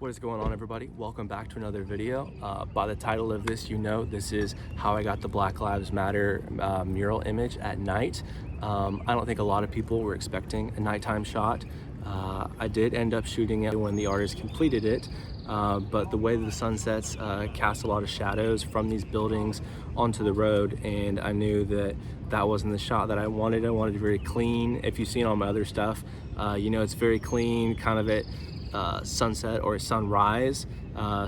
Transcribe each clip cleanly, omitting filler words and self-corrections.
What is going on, everybody? Welcome back to another video. By the title of this, you know this is how I got the Black Lives Matter mural image at night. I don't think a lot of people were expecting a nighttime shot. I did end up shooting it when the artist completed it, but the way that the sun sets cast a lot of shadows from these buildings onto the road, and I knew that that wasn't the shot that I wanted. I wanted it very clean. If you've seen all my other stuff, you know it's very clean, kind of at sunset or sunrise.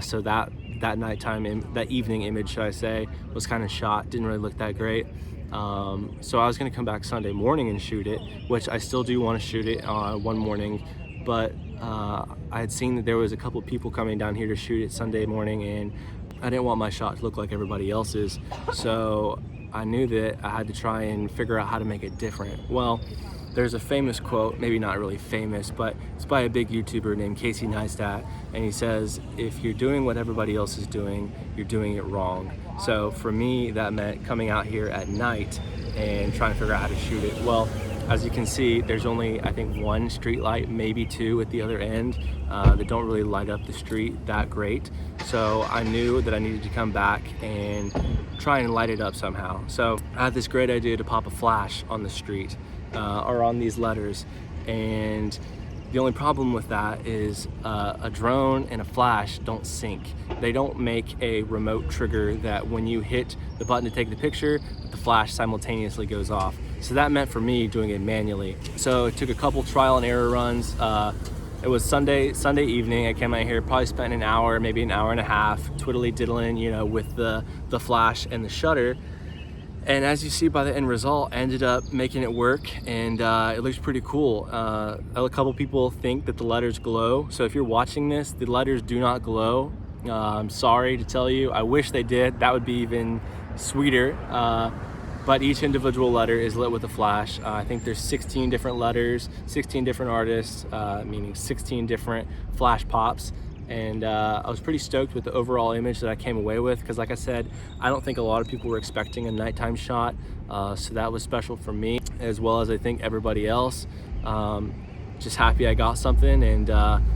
So that nighttime, that evening image, should I say, was kind of shot, didn't really look that great. So I was gonna come back Sunday morning and shoot it, which I still do want to shoot it one morning, but I had seen that there was a couple of people coming down here to shoot it Sunday morning, and I didn't want my shot to look like everybody else's. So I knew that I had to try and figure out how to make it different. Well, there's a famous quote, maybe not really famous, but it's by a big YouTuber named Casey Neistat, and he says, if you're doing what everybody else is doing, you're doing it wrong. So for me, that meant coming out here at night and trying to figure out how to shoot it. Well, as you can see, there's only, I think, one street light, maybe two at the other end, that don't really light up the street that great. So I knew that I needed to come back and try and light it up somehow. So I had this great idea to pop a flash on the street, or on these letters, and the only problem with that is a drone and a flash don't sync. They don't make a remote trigger that when you hit the button to take the picture, the flash simultaneously goes off. So that meant for me doing it manually. So it took a couple trial and error runs. It was Sunday evening. I came out here, probably spent an hour, maybe an hour and a half, twiddly diddling, you know, with the flash and the shutter. And as you see by the end result, I ended up making it work, and it looks pretty cool. A couple people think that the letters glow. So if you're watching this, the letters do not glow. I'm sorry to tell you, I wish they did. That would be even sweeter. But each individual letter is lit with a flash. I think there's 16 different letters, 16 different artists, meaning 16 different flash pops. And I was pretty stoked with the overall image that I came away with, because like I said, I don't think a lot of people were expecting a nighttime shot, so that was special for me, as well as I think everybody else. Just happy I got something, and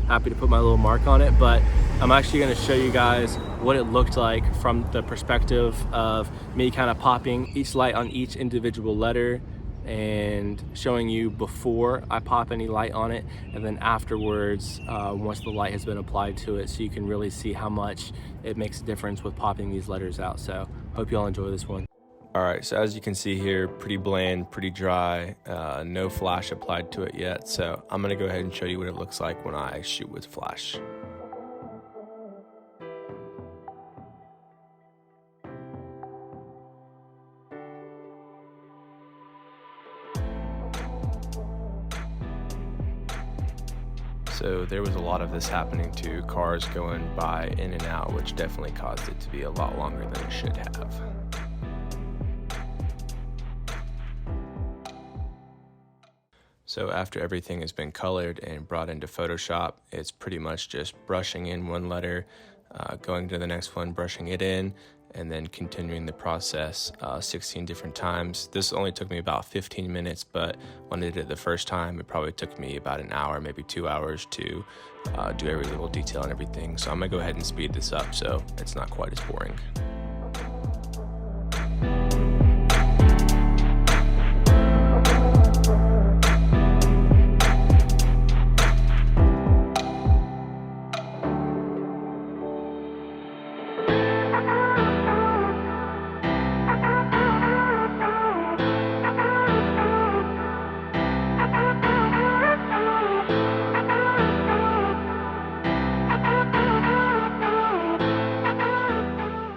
happy to put my little mark on it. But I'm actually going to show you guys what it looked like from the perspective of me kind of popping each light on each individual letter, and showing you before I pop any light on it, and then afterwards, once the light has been applied to it, so you can really see how much it makes a difference with popping these letters out. So hope you all enjoy this one. All right, so as you can see here, pretty bland, pretty dry, no flash applied to it yet. So I'm gonna go ahead and show you what it looks like when I shoot with flash. So there was a lot of this happening too, cars going by in and out, which definitely caused it to be a lot longer than it should have. So after everything has been colored and brought into Photoshop, it's pretty much just brushing in one letter, going to the next one, brushing it in, and then continuing the process 16 different times. This only took me about 15 minutes, but when I did it the first time, it probably took me about an hour, maybe 2 hours to do every little detail and everything. So I'm gonna go ahead and speed this up so it's not quite as boring.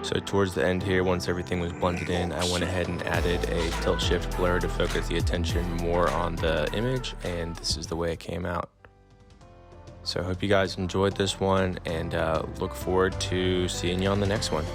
So towards the end here, once everything was blended in, I went ahead and added a tilt shift blur to focus the attention more on the image, and this is the way it came out. So I hope you guys enjoyed this one, and look forward to seeing you on the next one.